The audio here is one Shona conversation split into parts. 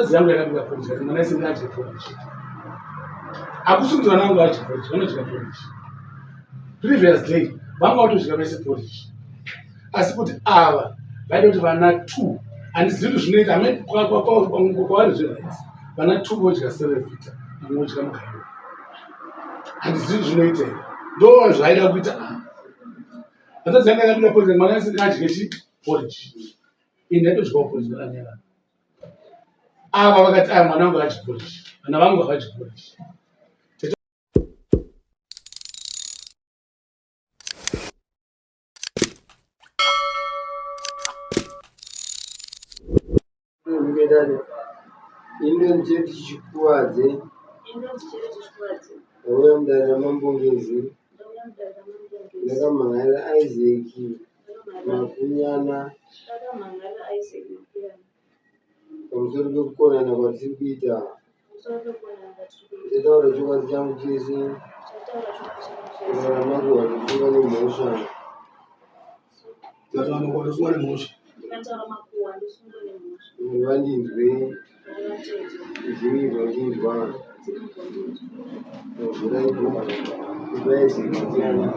zangu yakabika polisi kana nasi ngaje polisi akusunzwa nangu aje polisi vanodya polisi previously vanga kutosvika vese polisi asi kuti ava vaida kuti vana 2 handizivi kuti zvinoita kwavari zvinhaidzi vana 2 vodya serevita vamwe vodya mugairo handizivi zvinoita ndo zvaida kuita hatadzi yanga yakabika polisi mwana nasi ngadye chi polisi ini ndaitodyawo polisi vakanyarana ava vakati mwana wangu hadyi polisi vana vangu havadyi polisi Inonje tichikuwadze auya mudara mambongezi ndakamhangarira Isaac Makunyana pamusoro pekukonana kwatiri kuita tichataura chokwadi changu chese kurarama kuhwanisungwa nemhosva muri vandinzwe zvinirwa ndinzwa zviraipo ivaizikitiana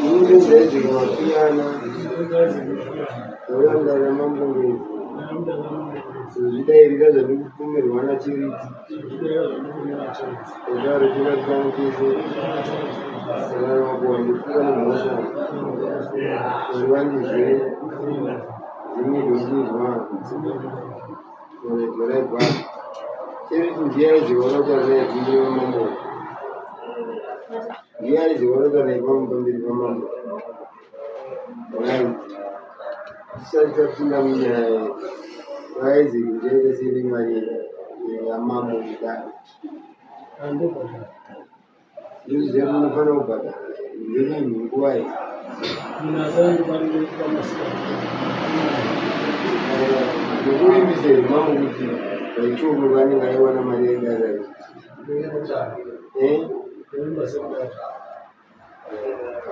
ini zvaizvika makuyana auya mudara mambongezi zvidairira zvandiri kupomerwa nachiriti kudaro chokati changu chese kurarama kuhwanisungwa nemhosva muri vandinzwe zvinirwa ndinzwa chiri ndiye zvivarotaura naye mambo ndiye zvivarotaura naye pamberi pamambo tisati tapinda munyaya vaiziki ndiye siri mari yamambo kudaro ndizviziva kuti unofanira kubhadhara ndinini nguwai ndokurimiseri mambo kuti vaichiomo vanenge aiwana mari yendarai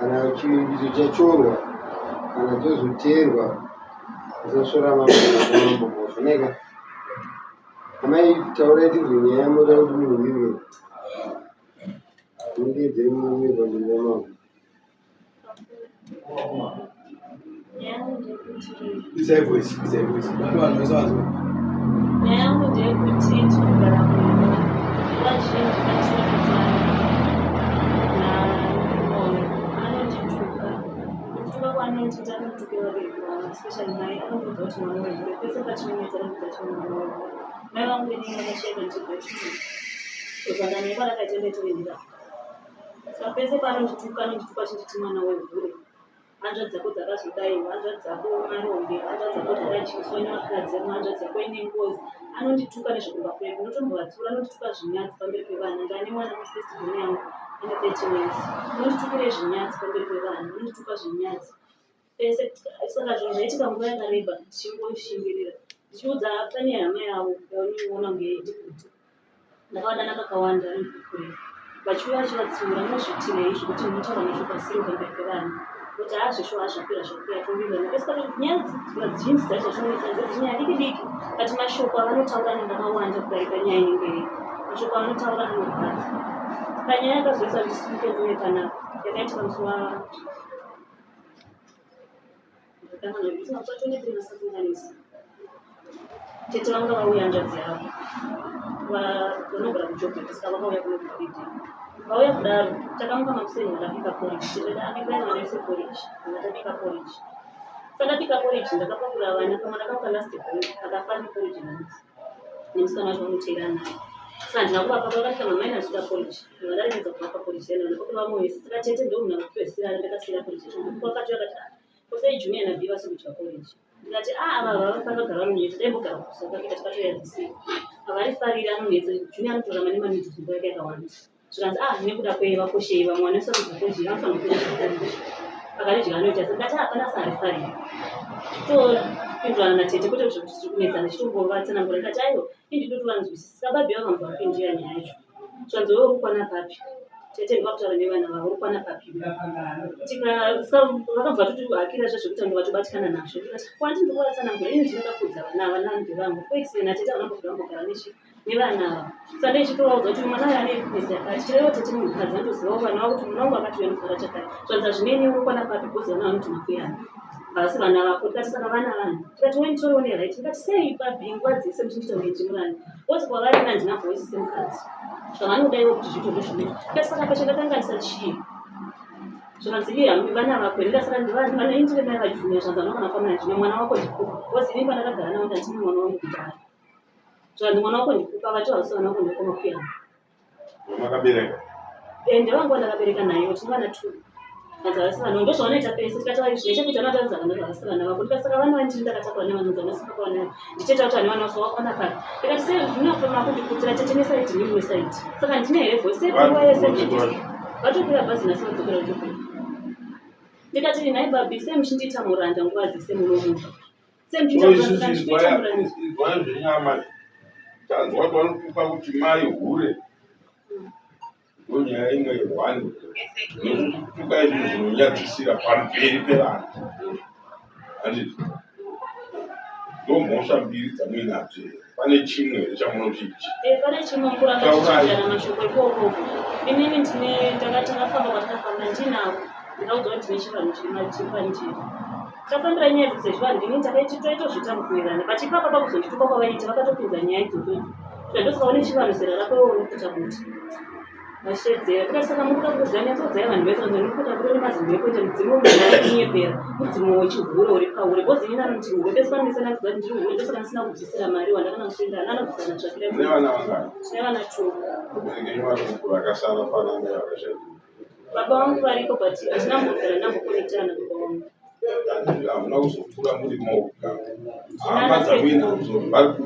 kana chivimbiso chachorwa kana chozoteerwa usasvora mambo zvonaika amai taurai tibve nyaya yamoda kuti munhu mirwe mundiedzeri mumiri pamberi pamambo Isai voice. Vanhu vanozvazwa. Yangu ndeyekuti tinogara muno vazhinji vatinogara namoyo anotituka kutuka kwaanoitita anotukira vabereki especially mai anobvudza kuti mwana wemhuri pese patinonetsana kuti mwana wemhuri mai vangu inenge vakasheka ndichibhachii saka nei parakaitende toendera saka pese paanondituka chinditi mwana wemhuri hanzva dzako dzakazodaiwa hanzva dzako marombe hanzva dzako dzakajikiswa nevakadzi hanzva dzako ine ngozi anondituka nezvekumba kwedu unotombovatsura anondituka zvinyatsi pamberi pevana ndane mwana mufestivhoni yangu ine 30 years unonditukire zvinyatsi pamberi pevana unondituka zvinyatsi pese saka zvinhu zvaitika nguva yakareba ndichingoshimbirira ndichiudza pane hama yavo yauniona ngeidikuti ndakavadana kakawanda anokurera vachiuya vachivatsiura mozvitirei zvokuti munotaura nezvopasiri pamberi pevana kuti hazvisho hazvapera zvakupera tombivana pese kuti nyaya dzizhinji dzacho zvinoitsa dzinyaya diki diki kati mashoko avanotaura anenge akawanda kudarika nyaya inenge iri mashoko avanotaura anorwadza panyaya yakazoisa ndisimuke ndoye panapa yakaitika musi waaatonetirinasakuzanisa tete vanga vauya hanzvadzi yavo vanogara kujobbet saka vakauya kunokupidi vauya kudaro takamuka makuseni vakapika poriji tetaanekainanaise poriji akatabika poriji sakapika poriji ndakapakura vana kamwe ndakamuka last boy akafani poriji nanzi nemusikana wacho vanoteera naye saka ndina kuvapa vakati mama ina zvida poriji vadarinedza kuvapa poriji yanana kuti vamoyese saka tete ndomunhu akupesira ndakasiyira poriji yacho vakati vakati kosei junior nabhi vasikudya poriji ndikati ava vakagara vanonetsa daimbogara kusaka tikatoyadzisei avarifarira anonetsa junior anotora mane manidzi zimbo yake yakawanda zvikanzi nekuda kwevakoshei vamwe vanoisa kuzvakozhi vanofanira kuita akaridya anoita sakati hapana saarifarira topindurana natete kwete zvekuti tiri kunetsana chitombovatsanangura ndikati aiwa indidotovanzwisisa sababhi vakamva vapindira nyaya yacho zvanzi wewe urikwana papi tete ndikakutaura nevana vavo uri kwana papi vakabva totiakira zvezvekuti ndikatobatikana nazvo tikati kwandi ndiri kuvatsanangura ini ndinodakudza vana ava nandu vangu koisena tete havana kuzvambogara nevana ava saka ndichitovaudza kuti mwana uyo ane weakness yakati chirevo tete munhukadzi andozivawo vana vavo kuti mwana wangu akati uyanofara chakati zvanza zvineni uri kwana papi bhozi vana vanoti makuyana basi vana vako tikati saka vana vanhu tikati wenditoriwo neright tikati sei papi nguva dzese muchindiitaure chimurani woti kwavari handina voisi semukadzi zvavanodaiwo kuti zvitoro zvimwe tikati saka peshe ndakanganisa chii zvanzi iye hambi vana vako ndida saka ndivanoindire mai vajuniya zvanzi vanokana famina juniya mwana wako ndikupa wozi ini pandakagara navo ndatine mwana wangu kudhara zvanzi mwana wako ndikupa vatohausi vana wako ndikoma kuyana makabereka ndevangu ndakabereka nayo tinova tu Nazarasana ndo zvavanoita pese tikataura zveshe kuti vanotaridza vana nazarasana vako tikasaka vana vanti ndakatakura nevanonzi vanosaka vana ndicheta kuti vane vana vakwana pari tikati sei zvinofana kundikudzira tete nesaiti nini wesaiti saka ndine here voice nguva yese vatokwira bhazi nasi vadzokera kutokwira ndikati nai babi sei muchindiita muranda nguva dzese munomuka sei muchindiita muranda zvenyama tanzwa vanotuka kuti mai hure ndonyaya imwe yehwani nekutuka izvi zvinonyadzisira pamberi pevanhu handiti ndomhosva mbiri dzamuinadzo pane chimwe here chamunochichi pane chimwe mkuraaana mashoko ikoko inini ndine takafamba kwatakafamba ndinavo ndikaudza kuti ndine chivanhu chiri panjiri takafambira nyaya dzezvivanhu ndini takaitozvitamukuirana but ipapa pakuzondituka kwavaita vakatopinza nyaya idzodzo zvandosikaone chivanhu zera rakowo unokuta kuti vashedzera tikasaka mukuda kuzanya tsodzaya vanhu vese nekuta kuri nemazimbo ekuita mudzimu unyepera mudzimu wechihuro uri pauri bhozi ini anoti huro pese panesana kuziva kuti ndiri huro ndosaka ndisina kubvisira mari wandakana kusenda anabvisana tsvakira nevana vangani tine vana 2 ubereke varikukura vakasara fanana vakashaya baba vangu variko but hatinambogara ndambokonekitana baba vangu hamuna kuzokura muri moga hama dzamuinadzo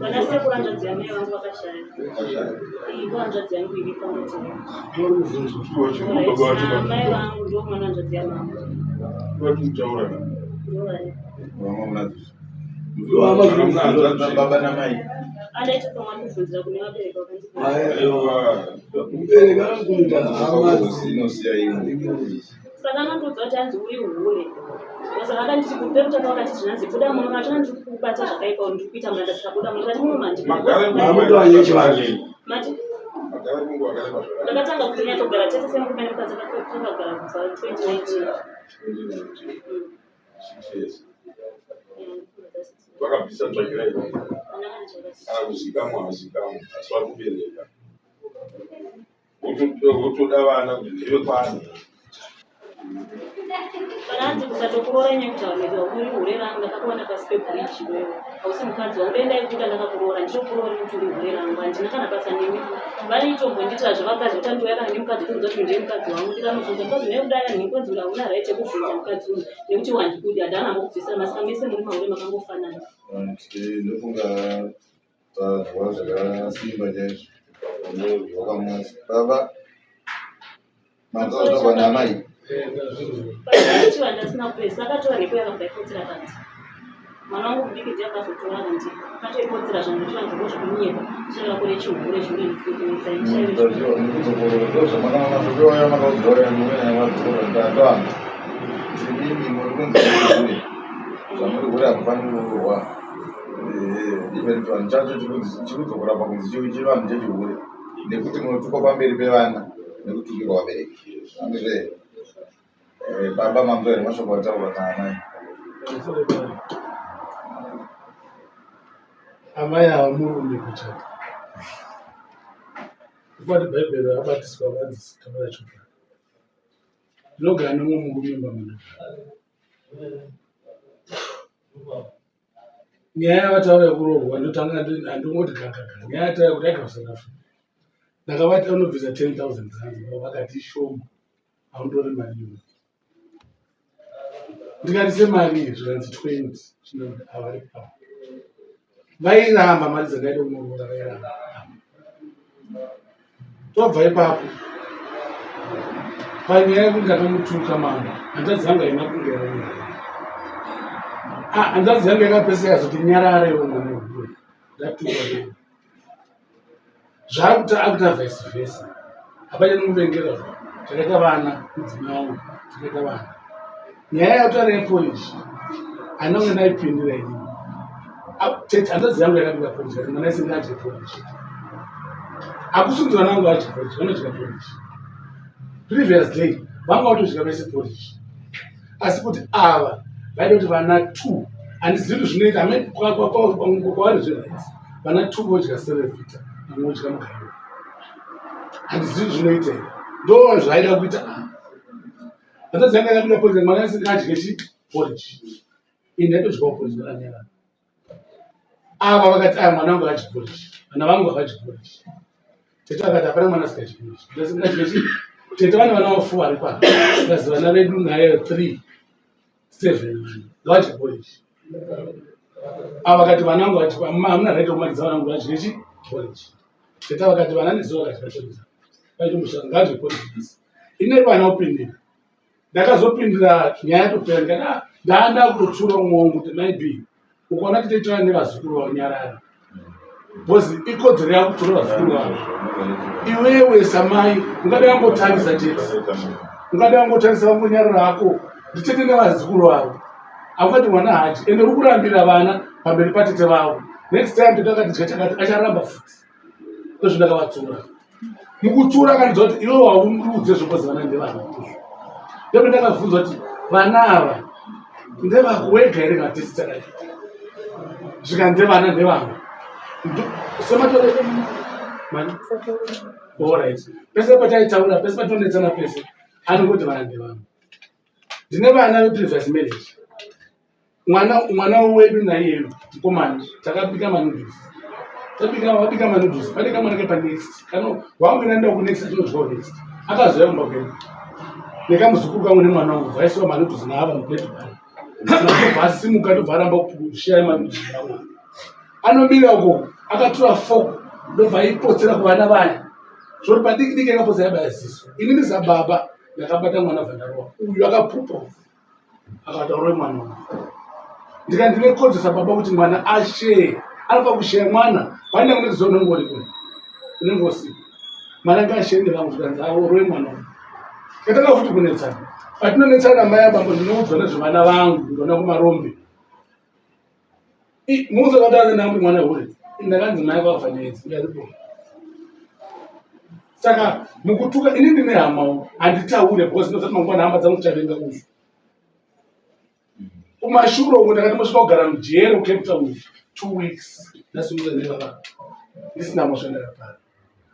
vanasekuru hanzvadzi yamai vangu vakashaya ivo hanzvadzi yangu iri pamoto mai vangu ndo mwana hanzvadzi yamangu vatimutaura baba namai adaita pamwa kubvunzira kune vabereki saka anondoudza kuti hanzi uri hure saka akanditi kupera kutsvaka wakati zvinanzi buda muno kana chona ndiri kubata zvakaipa ndiri kuita muranda saka buda muno kati mumwe mati ndakatanga kuti nyatogara tese semurume nemukadzi takagara kubva 2019 vakabvisa tsvakirai kana kuzikamwa hazikamwa asi vari kubereka votoda vana kuti ndevekwana kana hanzi kusatokuroora nyekuti vabereki uri hure rangu ndakakuwana pasi pebhiriji wewe hausi mukadzi wangu dendai kuita ndakakuroora ndichokuroori kuti uri hure rangu handina kana basa nemi vanoitombondiitira zvevakadzi kuti andiuya kana nemukadzi kuudza kuti ndiye mukadzi wangu ndikanobvunza mukadzi nekudaya nhenkonzi kuti hauna right yekubvunza mukadzi uyu nekuti wandikudi handana mbokubvisira masaka mese muri mahure makangofanana ndofunga tadzwa zvakasimba chaizvo wakamusi baba mazodzwa namai chiva ndasina kupesa akatora repo yakabva ikotsera kanzi mwana wangu mudiki ndi akazotora kanti akatoikotsera zvangu chivanzoko zvekunyeka chichava kure chihure zvamuri akufanirwa even chivanhu chacho chikudzokera pakunzi chivanhu chechihure nekuti munotukwa pamberi pevana nekutukirwa vabereki andizve baba mambo here mashoko ataura naamai amai havamurume kuchata ukati bhaibheri abatiswa vanzi kamara choka ndinogara nemwe murume mbamana nyaya yavataura yekurohwa ndotanga handingoti gagaga nyaya yataura kuti aita South Africa ndakavati anobvisa 10,000 rand vakati shoma haundori mari yona ndikati semari zviranzi 20 chinokuti havari pavo vairamba mari dzangaida kunorora vairamba tobva ipapo panyaya yekuti ndakamutuka mama hanzvadzi yangu haina kunge yaona hanzvadzi yangu yakapeseka zoti nyararewo mwana wehuyo ndatuka zvaakuta akuta vice versa hapanya nomuvengera takaita vana mudzimai wangu takaita vana. Nyaya yataura yepolish anonge naipindira ini tete handazi yangu yakabika polish kuti mwana isinga adye polish. Hakusunzi vana vangu vadye polish, vanodya polish. Previously vanga vatodya vese polish, asi kuti ava vaida kuti vana 2 handizivi kuti zvinoita kwavari zvehaiti vana 2 vodya serevita vamwe vodya mugairo, handizivi kuti zvinoita here. Ndo zvaida kuita handazi yangu yakabika polish mwana isinga adye polish. Ini ndaitodyawo polish ndakanyarara. Ava vakati mwana wangu hadyi polish, vana vangu havadyi polish. Tete vakati hapana mwana asingadyi polish. Ndasingadyi tete vane vana vafu vari pano, ngazi vana vedu nayo 3 7 vadye polish. Ava vakati vana vangu vadyi hamuna right kumadza vana vangu vadye polish. Tete vakati vana nezuva vakadya polish vaitomushanga ngadye polish. Ine vana upindira ndakazopindira nyaya yatopera ndikati ndaanda kutotsura umwe kuti maybe ukaona titoitira nevazukuru vanyarara bhozi ikodzero yako kutora vazukuru vavo. Iwewe samai ungada yangotarisa chete, ungada yangotarisa vangonyarara ako nditete nevazukuru vavo. Akati mwana hachi ende uri kurambira vana pamberi patete vavo. Next time totaka dya chakati acharamba futi. Ndozvindakavatsura. Mukutsura akanzwa kuti iwe waumudze zvokozi vana ndevana. Ndipo ndakabvunza kuti vana ava ndevako wega here ngatisi chakati. Zvika ndevana ndevana. Sematore mani. Alright. Pese pataitaura, pese patonetsana pese. Anongoti vana ndevana. Ndine vana veprevious marriage. Mwana wedu naiye mukomana takabika manudhusi. Wabika manudhusi. Padeka mwana kepa next. Kano wangu nenda ku next atozwa next. Akazoya kumba kwenu. Nekamuzukuru kamwe nemwana wangu vaisiwa manudhusi naava mupetu pano. Nakubvasi mukatobvaramba kushaya manudhusi nawo. Anomira uko akatora fork ndobva ipotsera kuvana vaya. Zvori padiki diki akapotsera baziso. Ini ndizababa ndakabata mwana vhandarwa. Uyu akapupa. Akataura mwana wangu. Ndikandine kodzesa baba kuti mwana ashe alfa kushaya mwana panda kuti zonongori kune unenge usiku mwana ngashe vangu kudanzawo roe mwana kataka futi kunetsana patinonetsana mai abambo ndinoudzwa nezvevana vangu ndona kumarombe muzo kadana namwe mwana uri ndakanzi mai vafanezi ndaripo. Saka mukutuka ini ndine hama handitaure because ndozati mangwana hamba dzangu chavenga kuzvo kumashuro uko ndakati mosvika kugara mujero Cape Town 2 weeks ndasungura nevana ndisina mosvendera pano.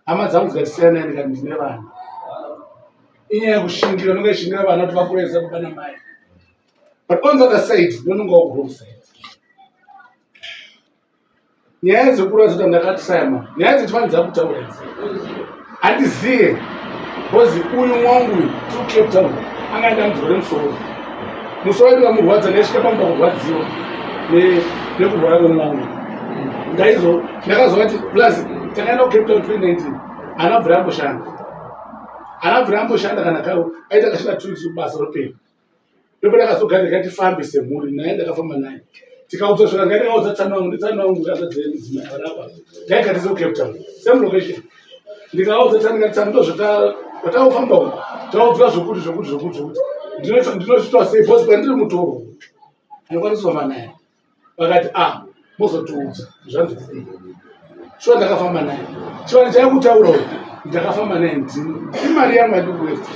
Hama dzangu dzikatisiyana ndikati ndine vana. Inyaya yekushingira nonga ishingira vana kuti vakureza kuba namai. But on the other side ndinonga wrong side. Nyaya dzekura dzoti ndakati sayama nyaya dzetifanidza kutaura idzi handiziye because uyu mwangu tru Cape Town angaenda mudzore musoro musoro ndikamurwadza ndaisvika pamba kurwadziwa nekurwara kwemwangu ndakazwa kuti plus takaenda kuCape Town 2019 ana bvira amboshanda kana kao aita kasvika 2 weeks basa ropera. Ndipo ndakazogara ndikatifambe semhuri naye ndakafamba naye tikaudzwa zvaka ndikaudza tsana wangu nditsana wangu akadzadzira mudzimai arapa ndaigatiza kuCape Town same location ndikaudza tsana ndikati ndozvota wataufamba uko taudzwa zvokuti ndinozvitwa sei because pandiri mutoro ndinokwanisa kufamba naye vakati mozotiudza zvanzi sei shuwa ndakafamba naye chivanhu chaikutaura ndakafamba naye imari yangu yatikuwesta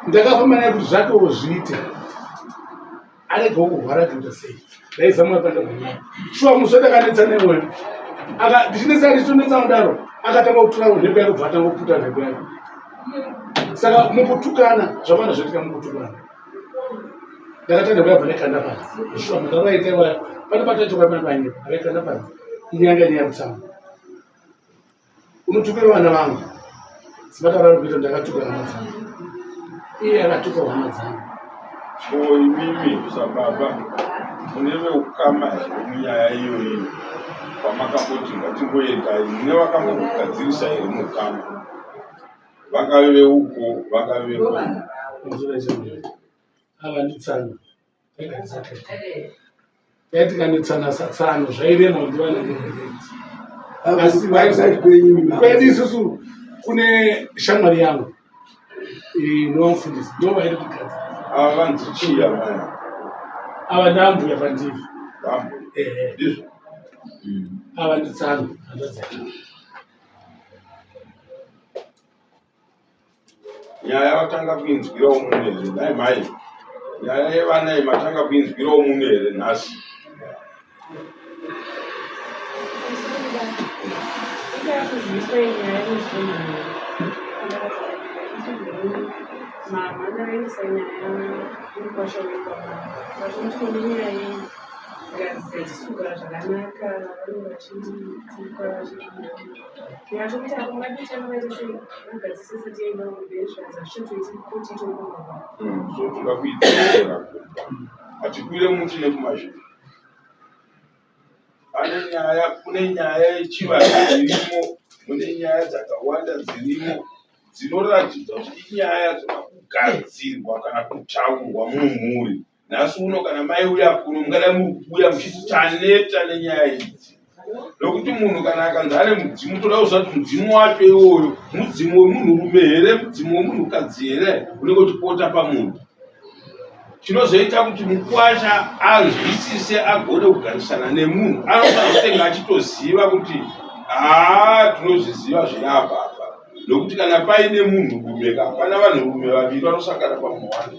ndakafamba naye kuti zvakewo zviite aregawo kurwara kuita sei ndaizama panda kunyaya shuwa muswe ndakanetsa newe ndichinetsa ndichonetsa mudaro akatanga kutura mhepo yake kubva atanga kuputa mhepo yake. Saka mukutukana zvavana zvoitika mukutukana ndakatanda kuyabva nekanda panzi shuwa mudaro aitaiwa pane patachoka mabanye akaikanda panzi inyanga nyaya kutsamwa unotukira vana vangu simataura kuita ndakatuka hama dzangu iye akatuka hama dzangu. Imimi sababa muneve ukama munyaya iyoyi pamakamboti ngatingoenda mune vakambogadzirisa here mukama vakave uko vakave ava nditsana yaitikanditsana satsano zvairema kuti vanakwedu isusu kune shamwari yangu nomfundisi ndovairi kugadzira ava vanzi chiya maya ava ndambuya pandivi dambo ndizvo ava nditsangu handadzaka nyaya vatanga kuinzwirawo munhu here nai mai nyaya yevanai matanga kuinzwirawo munhu here nhasi mama ndavaendesa nyaya yemukwasha wegama vachinotione nyaya ngazi yachisukura zvakanaka vanenge vachitipa nyaya chokuti apo ngatitanovaitese magazi sese tienda kumbezvanza zvichitoitikotiitoaa zvotoda kuidzera hatikwire muti nekumazviri kune nyaya yechivanhu dzirimo mune nyaya dzakawanda dzirimo dzinoratidza kuti inyaya dzoda kugadzirwa kana kutaurwa mumhuri nhasi uno kana mai uya kuno mungadai muri kuuya muchiti taneta nenyaya idzi nokuti munhu kana akanzi ane mudzimu toda kuziva kuti mudzimu wacho iwoyo mudzimu wemunhurume here mudzimu wemunhukadzi here unenge uchipota pamunhu chinozoita kuti mukwasha azwisise agone kugarisana nemunhu anofanira kutenga achitoziva kuti tinozviziva zviri apa nokuti kana paine munhurume hapana vanhurume vaviri vanosangana pamuhwani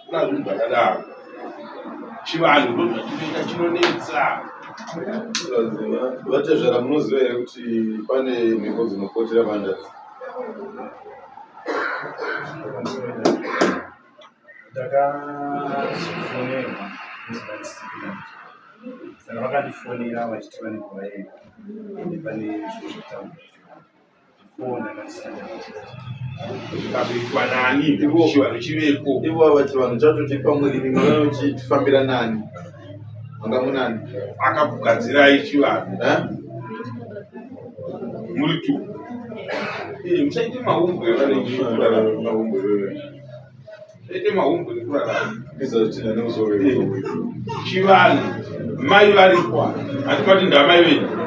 kuna zvinhu zvakadaro chivanhu ndozvachinoita chinonetsa vatezvera munoziva here kuti pane mhepo dzinopotera vandazi ndakazofonerwa muzivaisipina saka vakandifonera vachiti vane kuvaenda ende pane zvozvekutaura foni ndakasanda zvikazoitwa nani chivanhu chivepo ivo vati vanhu chatoti pamwe imi vanotifambira nani manga munani akakugadzirai chivanhu muri tu musaite mahumbwe ite mahumbwe nekurarama izatina neuzove chivanhu mai varikwa hatipati ndamai venyu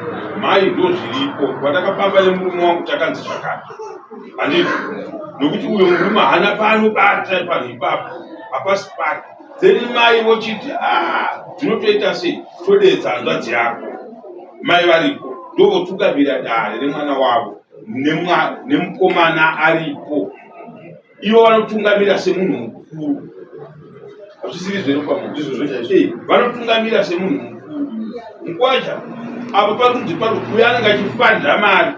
mai ndo zviripo kwatakapamba nemurume wangu takanzi zvakati handiti nokuti uyo murume hana paanobata panhu ipapo hapasi pake dzeni mai vochiti dzinotoita sei todedza hanzvadzi yako mai varipo ndovotungamira dare remwana wavo nemukomana aripo ivo vanotungamira semunhu mukuru hazvisiri zveropamu vanotungamira semunhu mukuru mukwasha apo parunzi uyo anenge achifadha mari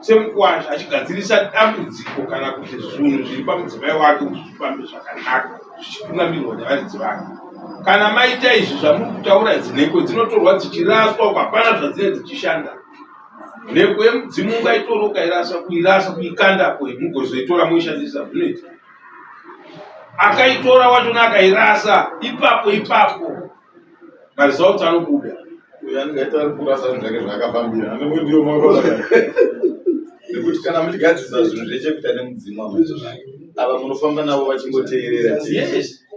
semukwasha achigadzirisa dambudziko kana kuti zvinhu zviri pamudzimai wake kuti zvifambe zvakanaka zvichitungamirwa nevaridzi vake kana maita izvi zvamuri kutaura dzinheko dzinotorwa dzichiraswa hapana zvadzinenge dzichishanda nheko yemudzimu ungaitora ukairasa kuikandapo mugozoitora moishandisa zvinoita akaitora wachona akairasa ipapo marizauti anobuda angaita ari kurasa zvinhu zvake zvaakafambira anendiyo nekuti kana muchigadzisa zvinhu zvechekuita nemudzimu ava munofamba navo vachingoteerera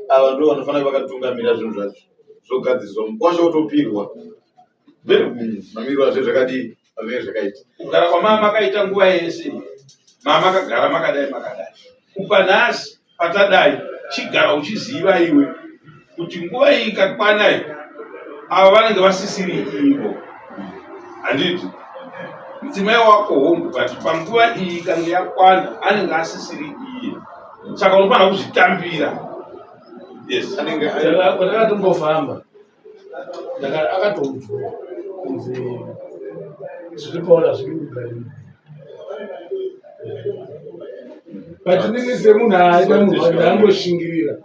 ava ndo vanofanira vakatungamira zvinhu zvacho zvogadziswa mukwasha utopirwa mamiriro azvo zvakadii azvinenge zvakaita kugara kwamama makaita nguva yese mama akagara makadai kupa nhasi patadai chigara uchiziva iwe kuti nguva iyi ikakwanai ava vanenge vasisiri ivo handiti mudzimai wako hongu but panguva iyi ikange yakwana anenge asisiri iye saka unofanira kuzvitambira yes kwandakatombofamba akatoudza kunzi zviripaona zvirikugarini but inini semunhu aita munhu ndaangoshingirira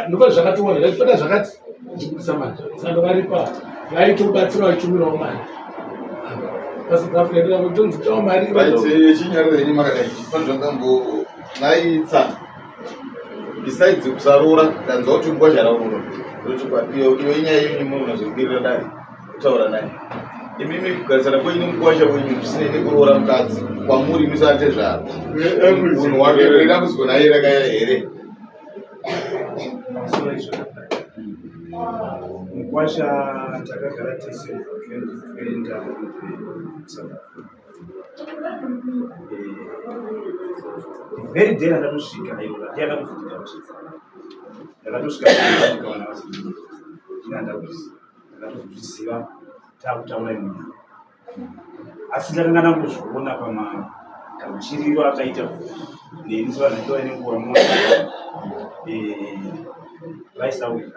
ndopa zvakatoona zvipata zvakati ndichibudisa mari saka varipa vaitobatsira vachimirawo mari pasikafunatonzitawo mari chinyarire makadai panzvangambo naitsana besides kusarora ndanzwa kuti nguva zvararora iyo inyaya yenyu munhu unozokwirira dare kutaura naye imimi kugarisana kwenyu mukwasha wenyu zvisinei nekuroora mukadzi kwamuri musate zvaro munhu wake dambudziko naye rakaya here mukwasha takagara tese 2020 South Africa. Very day ndakusvika aiwa ndienda kufundira ndakatosvika ndikaona vasi ndakatozviziva takutaura imwe asi ndakanga ndangozviona pamakamuchiriro akaita neni sevanhu nenguva mumwe vaisauya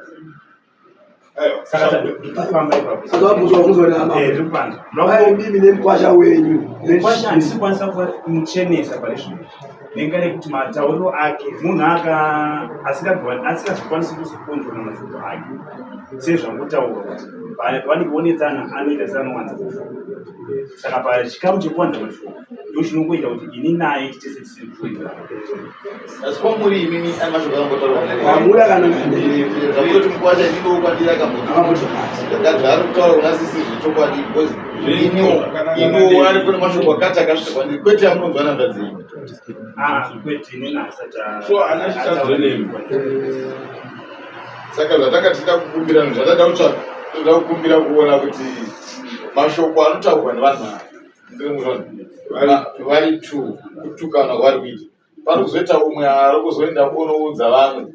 saka ndikufamba mimi nemkwasha wenyu mukwasha handisikwanisa kumuchenesa pane zvino nenga nekuti matauriro ake munhu asingazvikwanisi kuzokonzwa namashoko ake sezvangotaura kuti vanenge vonetsana anoita seanowanza mashoko saka pachikamu chekuwanza mashoko ndo chinongoita kuti ini naye titese tisiri kuita asi kwamuri imimi ane mashoko akambotaura amuri kuti mukwasha indoukwandira akambotagara kutaura unasisi zvechokwadi because ino ari kune mashoko akati akasvika kwandiri kwete amunonzwa namba dzenyu kwete inini asata so anachitazonemi saka zvatakati tida kukumbira zvatada kutsvaka toda kukumbira kuona kuti mashoko anotaurwa nevanhu vari 2 kutukana vari kuita pari kuzoita umwe ari kuzoenda kunoudza vamwe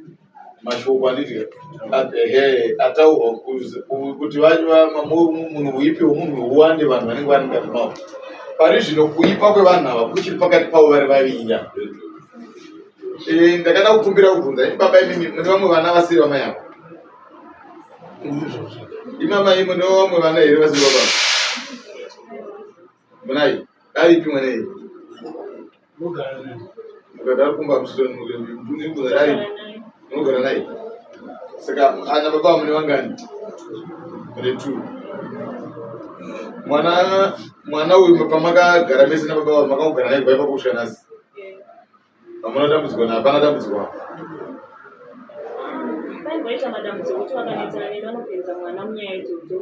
mashoko anditi ataurwa kuti munhu uipi womunhu uwande vanhu vanenge vari mukati mavo pari zvino kuipa kwevanhu ava kuchiri pakati pavo vari vavira ndakada kukumbira kubvunza ini baba imimi mune vamwe vana vasiri vamai avo imamai mune vamwe vana here vasiri baba munai aripi mwanei mukadari kumba musitoari munogara nai saka ana baba mune vangani mune 2 mwana uyu pamakagara mese nababa vavo makangogara nai kuva pakusvika nhasi hamuna dambudziko hapana dambudziko vaita madambudziko kuti vakanetsana neni vanopedza mwana munyaya idzodzo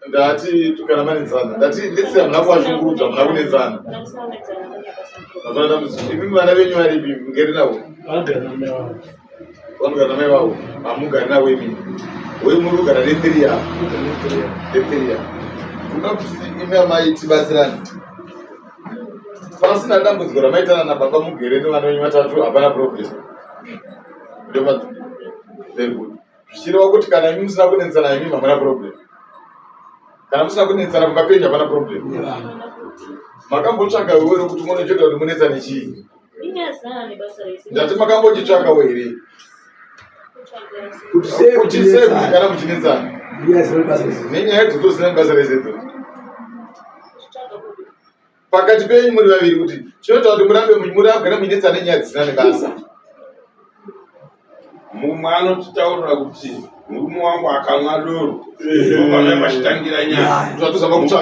ndati tukanamanidzana ndati ndetsera hamuna kuvashungurudza hamuna kunetsana hapana dambudziko imimi vana venyu varipi mungeri navo vanogara namai vavo hamugari navo imimi uye muri kugara ne3 kuda kuti imi amai tibatsirani pasina dambudziko ramaitana nababa mugere nevana venyu 3 hapana problem very good zvichireva kuti kana imi musina kunetsana imi hamuna problem kana musina kunetsana kumapenyu hapana problem makambotsvaka wewe rokuti munochoita kuti munetsane chii ndati makambochitsvakawo here kuti sei kuti kana muchinetsana nenyaya idzodzo zina basa rese idzodzo pakati penyu muri vaviri kuti chinoita kuti muragara muinetsana nenyaya dzisina nebasa mumwe anotitaurira kuti murume wangu akamwa doro ndopamai pachitangira nyaya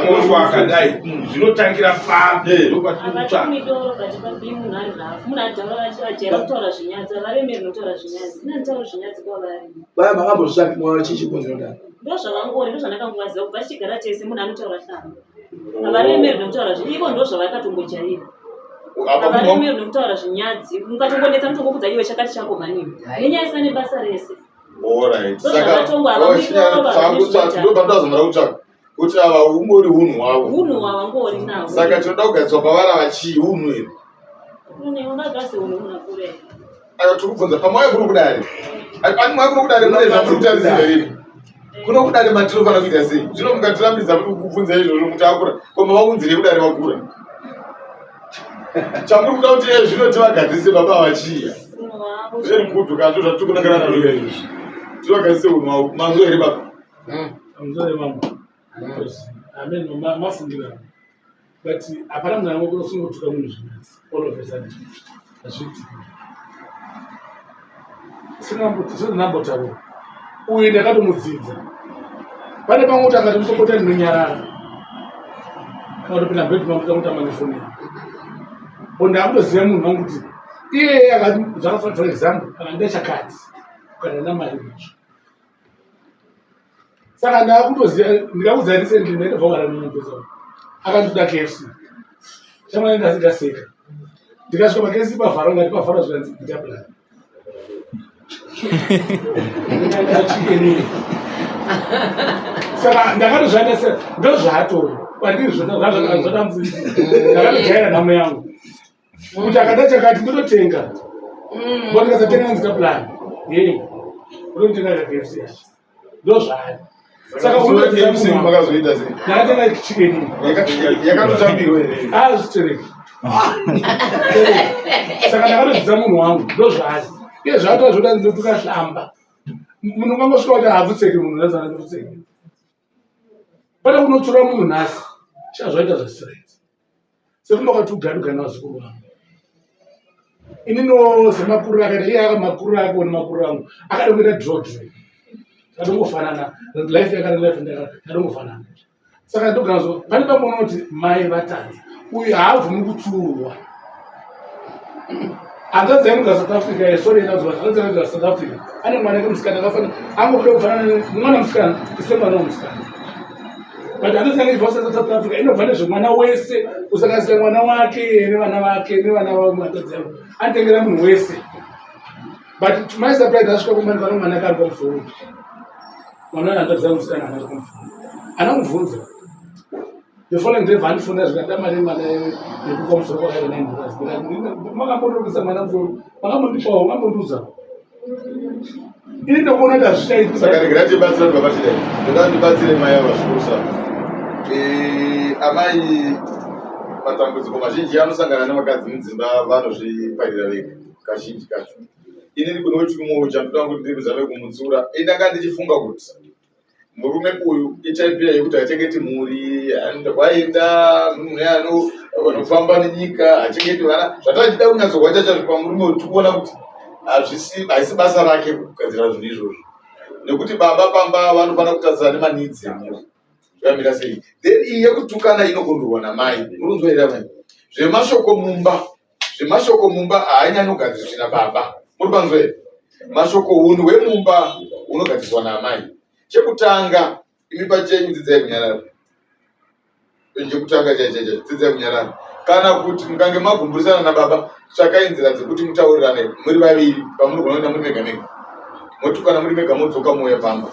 wangu akadai zvinotangira pamwe ndopatinotsvaka vaya makambozvitsvaki mwana chichikonzerota ndozvavangori ndozvandakangovaziva kubva tichigara tese munhu anotaura hlamo havaremeri nekutaura ivo ndo zvavakatombojaira havaremeri nekutaura zvinyadzi mukatongonetsa mutongokudza iwe chakati chako maniwo nenyaya isina nebasa rese ndopandazomara kutsvaka kuti ava ungori unhu hwavo unhu hwava ngori navo saka tinoda kugariswa pavari vachii unhu here ungagase unhu munakure aka tiri kubvunza pamwaya kuno kudare ani mwaya kuno kudare mune zvamuri kutarisira rini kuno kudare matinofana kuita sei zvino mukatirambidza muri kubvunza izvozvo mutakura koma vaunzire kudare vakura chamuri kuda kuti zvino tivagadzise baba vachiya very good kato zvatikunangana nazvo izvozvi tivagadzise unhu hwavo manzo here baba amuzore mambo amen mafundira but hapana munhu anosungotuka munhu zvinatsi all of a sudden azviti sinambotaura uyu ndakatomudzidza pane pamwe kuti akati mutopota ndinonyarara kana kutopinda mbedumamutama nefonini ndakutoziva munhu wangu kuti iye akati zvakafanira for example kana ndachakati kana namari utsva saka ndakutoziva ndikaudza recently ndaitavhagara nomutoza akandoda KFC chamwana ndasigaseka ndikasvika pakesi pavhara ngati pavhara zvikanzi nditapulani chicken. Saka ndakatozvanda se ndozvatori kwandiri zvotamvunzi ndakatojaira nhamo yangu kuti akada chakati ndototenga mboti kasatenga nzikapulani unotenga kaKFC ndozvayo saka makazoita sei ndakatenga chicken yakatotambirwa here zvitereki saka ndakatodzidza munhu wangu ndozvayo iye zvatova zvoda ndotukahlamba munhu ungangosvika kuti haabvutseki munhu ndazana ndovutseki pane kunotora munhu nhasi chazvaita zvasireti sekunokatugana vazukuru vangu inino semakuriro akaita iye akamakuriro ake nemakuriro angu akada kuita drodre kadongofanana life yakalife kadongofanana saka ndoganazo pane pamona kuti mai vatadzi uyu haabvumi kutsurwa hanzadzi ainogara South Africa yesorienazohanzadzi South Africa ane mwana ake musikana akafanana angokuda kufanana mwana musikana isemwana womusikana but handizangeivhasa South Africa inobva nezvemwana wese kusakasira mwana wake nevana vake nevana vamatadzi avo anotengera munhu wese but my surprise asvika kumanika nomwana ake ari pamusoro mwana handadzi musikana hana kumufunda anamubvunza the following day vandifunda zvikanda mari mwana yekupa musoro kwakaita 9 makambondobvisa mwana musoro makambondipawo makambondiudza ini ndokuona kuti hazvichaiti saka regerai tibatsira ndibabashidai ndoda ndibatsire mai avo zvikurusa amai matambudziko mazhinji anosangana nevakadzi mudzimba vanozviparira vega kazhinji kacho ini ndikuno wechikumwe chandoda kuti ndiri kuzame kumutsura ndanga ndichifunga kuti murume uyu itaipi yekuti achengeti mhuri waenda munhu vanofamba nenyika achengeti vana zvatachida kunyatsorwa chacho pamurume uyu tikuona kuti haisi basa rake kugadzira zvinhu izvozvo nekuti baba pamba vanofanira kutarisana nemanidzi emhuri zvakamira sei then iyi yekutukana inokondorwa namai murunzwaira mai zvemashoko mumba haanyanyi kugadzirwa nababa muri panzwa here mashoko unhu hwemumba unogadziriswa namai chekutanga imi pachenyu dzidzai kunyarara chekutanga chaichacha dzidzai kunyarara kana kuti mukange magumburisana nababa tsvakai nzira dzekuti mutaurirane muri vaviri pamunogona kuenda muri mega mega motukana muri mega modzoka mouya pamba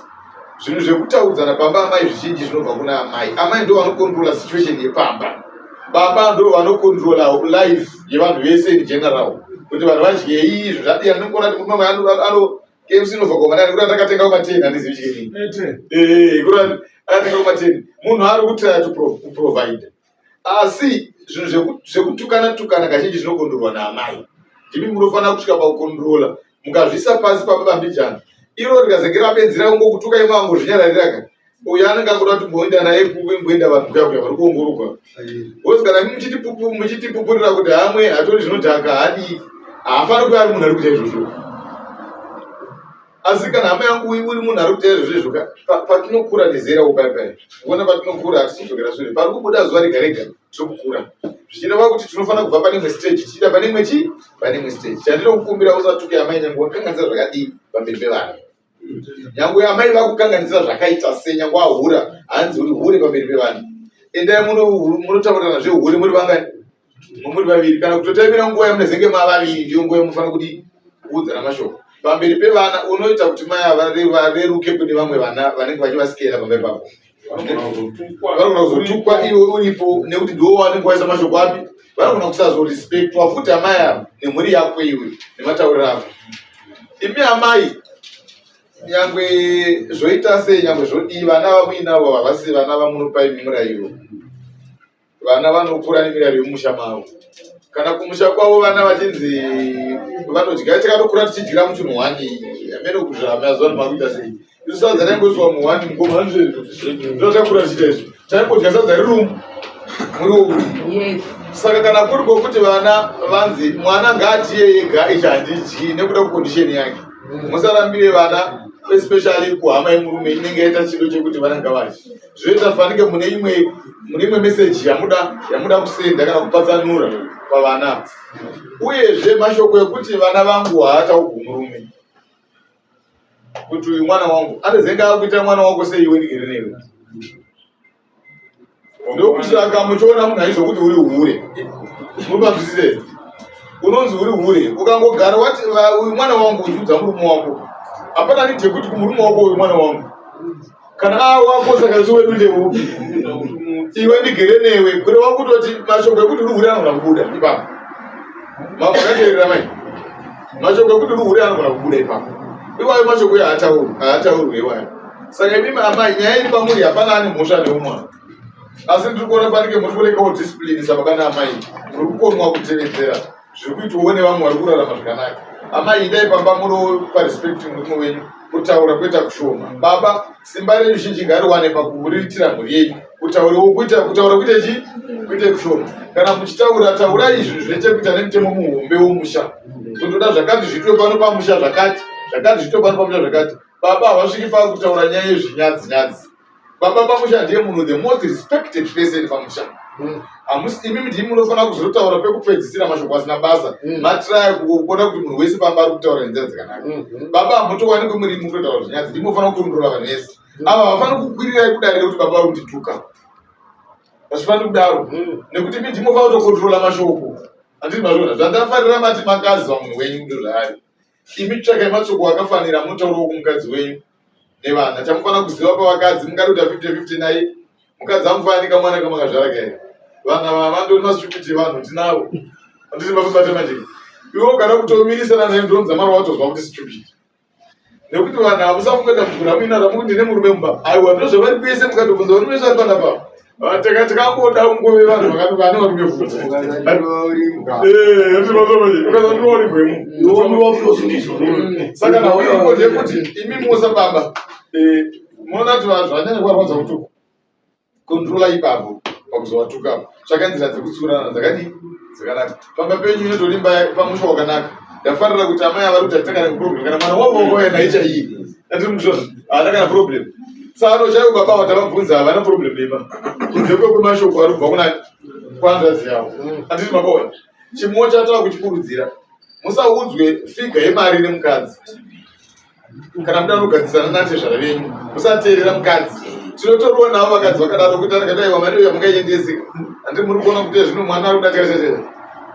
zvinhu zvekutaudzana pamba amai zvizhinji zvinobva kuna amai ndo vanokontrola situation yepamba baba ndo vanokontrola life yevanhu vese in general kuti vanhu vadyei izvo zvadii andinokuona kuti mumwe ano KFC inobva kumanani kuti atakatenga kumateni handizivi chikenini kuti akatenga kumateni munhu ari kutira kuprovide asi zvinhu zvekutukana kazhinji zvinokondorwa naamai ndimi munofanira kusvika pakukondrola mukazvisa pasi pamabambijana iro rikazengera benzira kungokutuka imango zvinyarariraka uyu anenge akuda kuti mboenda naye kumboenda vanhu kuya vari kuongororwa woti kana muchitipupurira kuti hamwe hatori zvinodhaka hadi haafani kuva ari munhu ari kuita izvozvo asi kana hama yangu uri munhu ari kuita izvozvo patinokura nezera upaipai kuona patinokura hatisidzokera shure pari kubuda zuva rega rega tokukura zvichireva kuti tinofanira kubva pane imwe stage tichida pane imwe stage chandinokukumbira usatuke amai nyange wakanganisa zvakadii pamberi pevana nyange amai vakukanganisira zvakaita se nyange ahura hanzi uri hure pamberi pevana endai munotaurirana zvehure muri vangani muri vaviri kana kutotaimira nguva yamunezenge mavaviri ndiyo nguva yamunofanira kuti kuudzana mashoko pamberi pevana unoita kuti mai ava vareruke kune vamwe vana vanenge vachivasikira pamberi pavo vanogona kuzotukwa iwe uripo nekuti ndiwo wanenge waisa mashoko api vanogona kusazorespektwa futi amai avo nemhuri yako iwe nematauriro ako imi amai nyangwe zvoita sei nyangwe zvodii vana vamuinavo havasi vana vamunopai murayiro vana vanokura nemirayiro yemusha mavo kana kumusha kwavo vana vachinzi vanodya tikatokura tichidyira muchinhuhwani amene kuzvamazuva makuita sei isu sadza taingosiwa muhwani mugoma ndotakura tichita izvo taingodya sadza rirumu muri saka kana kuri kokuti vana vanzi mwana ngaatiye yega ichi handidyi nekuda kukondisheni yake musarambire vana especially kuhama yemurume inenge yaita chido chekuti vanenge vachi zvoita fanike mune imwe meseji yamuda kusenda kana kupatsanura pavana uyezve mashoko ekuti vana vangu haataugwa murume kuti uyu mwana wangu anezenge akuita mwana wako seiwe ndigere newe ndokusaka muchiona munhu aizokuti uri hure muri panzwisise unonzi uri hure ukangogara wati uyu mwana wangu uchiudza murume wako hapana nite kuti kumurume wako uyu mwana wangu kana wako saka ziwedu ndeupi iwe ndigere newe kure wakutoti mashoko ekuti uri hure anogona kubuda ipapo makateerera mai mashoko ekuti uri hure anogona kubuda ipapo iwayo mashoko uyo haataurwi iwayo saka imimi amai nyaya iri pamuri hapana ane mhosva neumwana asi ndiri kuona panike muri kurekawo discipline sabakana amai muri kukonwa kutevedzera zviri kuitwawo nevamwe vari kurarama zvakanaka amai idai pamba munopa respect murume wenyu kutaura kuita kushoma baba simba renyu zhinji ngariwane pakuriritira mhuri yenyu kutaura kuite chii kuite kushoma kana muchitaura taurai izvi zvinechekuita nemutemo muhombe womusha kundoda zvakati zvitwe pano pamusha zvakati zvitwe pano pamusha zvakati baba havasviki pakutaura nyaya yezvinyadzi baba pamusha ndiye munhu the most respected person pamusha imimi ndii munofanira kuzotaura pekupedzisira mashoko asina basa matiraya kuona kuti munhu wese pamba ari kutaura nenzira dzakanaka baba hamutowanikwe muri mukutotaura zvinyadzi ndimofanira kurundura vanhu vese ava havafaniri kukwirirai kudarika kuti baba vari kundituka hazvifaniri kudaro nekuti imi ndimofanira kutokontrola mashoko handiti mazvona zvandafarira mati makazi vamunhu wenyu ndo zvaari imi tsvakai mashoko akafanira munotaurawo kumukadzi wenyu nevana chamufanira kuziva pavakadzi mungari kuita 50-50 naye mukadzi amufanika mwana kamakazvara kaire vana vavandori masitupiti vanhu tinavo handiti mapabate majeki iwe ugara kutomirisana naye ndonza mara watozwa kuti stupidi nekuti vanhu hamusafungaita mugura muina ramukuti ndine murume mumba aiwa ndo zvavari kuise mukatobvunza varume vari pana pavo tikangoda ungove vanhu vane varume vhudzi ukazandinoori gwemu saka nauiko ndekuti imi musa baba muona kuti vanhu zvanyanya kuvarwadza kutuku kontrola ipapo pakuzovatukapo tsvaka nzira dzekutsurana dzakadii dzakanaka pamba penyu inotorimba pamusha wakanaka ndafarira kuti amai avari kuti hatina kana problem kana mwana wavovoena ichaii atiri muzvona haana kana problem sano chaivo baba vatamabvunza havana problem ipa kunze kwekwemashoko ari kubva kuna kwanzvadzi yavo handiti mabaona chimwe chatava kuchikurudzira musaudzwe figa yemari nemukadzi kana muda nogadzisana natezvara venyu musateerera mukadzi tinotoriwo navo vakadzi vakadaro kuti akadaiwa mari uya mungaiendesika handiti muri kuona kuti zvino mwana ari kuda chachachacha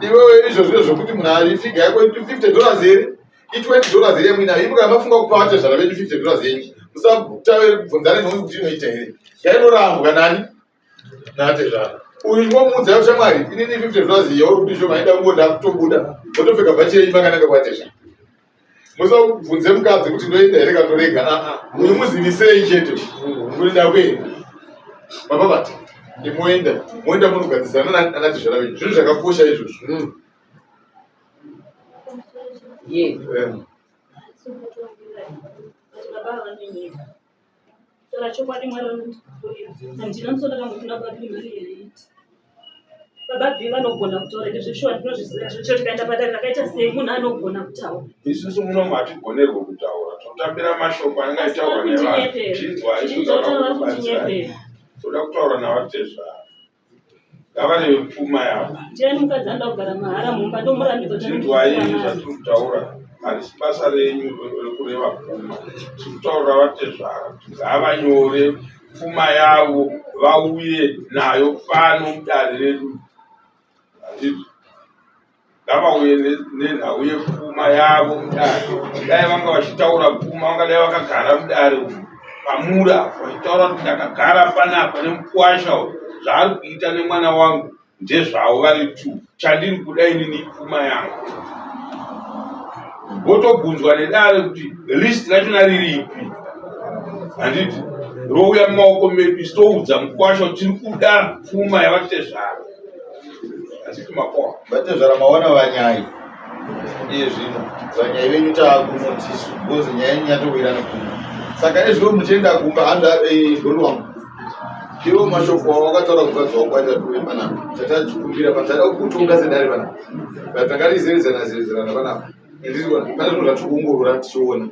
iwewe izvozvo zvokuti munhu ari figa yako $50 here $20 here mwina imuka mafunga kupa vatezvara venyu $50 yenyu musataure kubvunzane nokuti inoita here yainorambwa nani natezvara uyu ndimomuudza kushamwari inini $50 yauri kuti shoma aida kungoda kutobuda otopfeka bhachi renyu makanaka kwatezvara musabvunze mukadzi kuti ndoenda here katorega uyu muzivisei chete kuti ndakuenda mapapati imoenda munogadzisana natezvara venyu zvinhu zvakakosha izvozvo baba bhi vanogona kutaura ndizvishuwa ndinozviziva zvocho tikaenda padare rakaita sei munhu anogona kutaura isusu munomu hatigonerwe kutaura totambira mashoko anengaitaurwa nevanhu chinzwa toda kutaura navatezvara ngavane pfuma yavo ndiani mukadzi anoda kugara mahara mumba ndomurambidza chinzwai zvatiri kutaura harisi basa renyu rekureva pfuma tiri kutaurira vatezvara kuti ngavanyore pfuma yavo vauye nayo pano mudare redu ngavauye nenhau yepfuma yavo mudare dai vanga vachitaura pfuma vangadai vakagara mudare pamura vachitaura kuti ndakagara panapa nemukwasha zvaari kuita nemwana wangu ndezvavo vari tu chandiri kuda inini pfuma yangu votobvunzwa nedare kuti list rachona riripi handiti rouya mumaoko medu isitoudza mukwasha kuti tiri kuda pfuma yavatezvara handiti makoa vatezvara maona vanyai iye zvino vanyai venyu taakunotisu bcause nyaya yenyu yatowira nekuma saka ezvino muchienda kumba hanzagori wangu iwo mashoko awakataura kukadzi wakwaita tuwe panapa tatachikumbira patada kukutonga sedare panapa vatangarizerezana panapa ndiriona pane zvinhu zvatikuongorora tichiona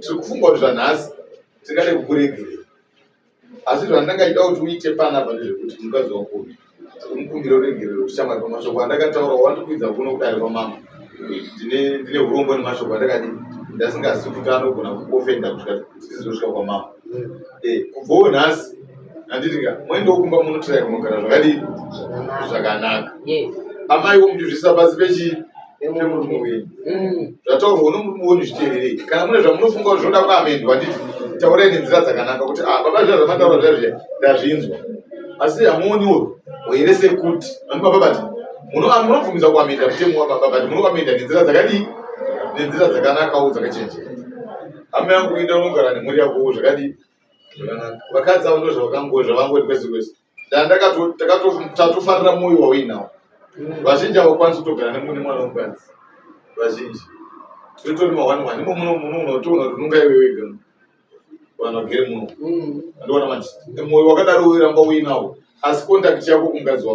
tiri kufunga kuti zvanhasi tingade kukuregerera asi zvandangaida kuti uite panapa ndezvekuti mukadzi wako umukumbira uregerero tichamari pamashoko andakataura wandikuidza kuno kudare pamama ndine urombo nemashoko andakadii ndasingazi kuti anogona kuofenda kusvika tizosvika kwamama kubvawo nhasi handitika mwendokumba munotiraya kunogara zvakadii zvakanaka amai womutizvisa pasi murume wenyu zvataurwa nomurume wenyu zviteererei kana mune zvamunofunga kuti zvinoda kuamendwa nditi taurai nenzira dzakanaka kuti baba zvazvo zvamataura zvazvo ndazvinzwa asi hamuoniwo here sekuti anibaba bati munobvumidza kuamenda mutemo wababa bati munoamenda nenzira dzakadii nenzira dzakanakawo dzakachenjera hama yangu ida unogara nemhuri yakowo zvakadii zvakanaka vakadzi avo ndo zvavangori kwese kwese tatofarira mwoyo wauinawo vazhinji havakwanisi kutogara nemwana womukadzi vazhinji totori mahwani imo munotoona kuti unonga iwe wega vanhu vagere muno andiona mati mwoyo wakadaro uramba uinawo asi kondakti yako kumukadzi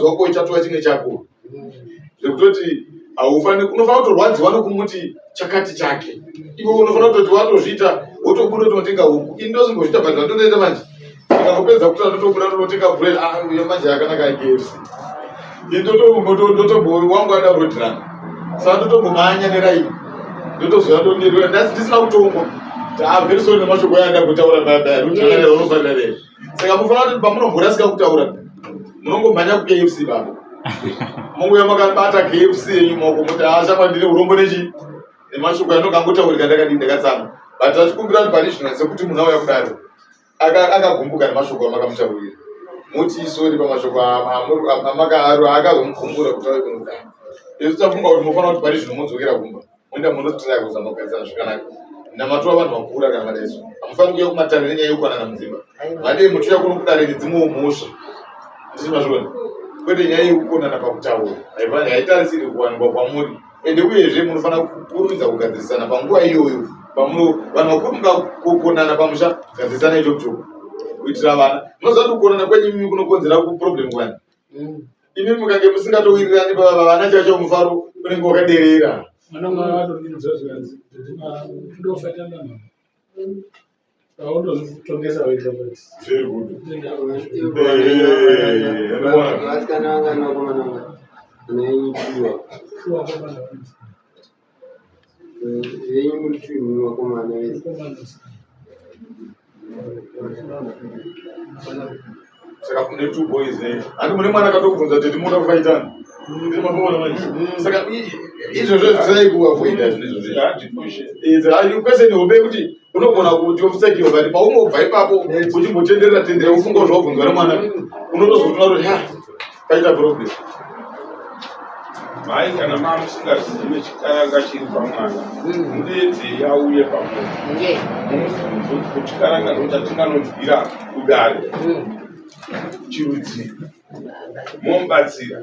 wako ichatova chimwe chako zvekutoti unofana kutorwadziwa nokumuti chakati chake iwe unofana kutoti watozviita wotobuda tonotenga huku ini ndosimbozviita bhati vandotoita manje akakupedza kuti andotobuda tonotenga bread uyo manje akanaka akfc wangu ada rodran saka ndotombomanya neraini ndotozoya ndonirwa ndisina kutongwa very sorry nemashoko ayanda kutaura babarofanira rei saka mufanira kuti pamunomborasika kutaura munongomhanya kukfc baba munguya makabata kfc yenyu maoko muti ashamwa ndine urombo nechi nemashoko anokangotaurika ndakadii ndakatsama but achikumbira kuti pani zvino sekuti munhu auya kudaro akagumbuka nemashoko amakamutaurira muti isori pamashoko akazomukumbura kuti auye kunogara izvi tafunga kuti munofanira kuti pani zvino mudzokera kumba moenda munotira kuzama kugadzana zvakanaka namatova vanhu vakura kana vadaiso hamufaniri kuuya kumatariro nenyaya yekuwanana mudzimba vadei muchiuya kuno kudareni dzimwewo mhosva ndisi mazvona kwete nyaya yekukonana pakutaura haitarisiri kuwanikwa kwamuri ende uyezve munofanira kurumidza kugadzirisana panguva iyoyo vanhu vakuru kukonana pamusha gadzirisana ichokuchoko kuitira vana munoziva kuti kukonana kwenyu imi kunokonzera kuproblem kwani imi mukange musingatowirirani vana chacho mufaro unenge wakaderera Tongeza wega but very good. Saka kune two boys andi mune mwana akatobvunza kuti timoda kufaitana saka izvozvo zvisai kuavoida zvinezvo kwese nehope kuti unogona kuti ofusakirwa but paunobva ipapo uchimbotenderera tenderera ufunga kuti wabvunzwa nemwana unotozotona kuti paita problem mai kana mamusingazivi nechikaranga chiri pamwana mudeedzei auye pamwe mumubvunze kuti chikaranga ndochatinganonzwira kudare chirudzi momubatsira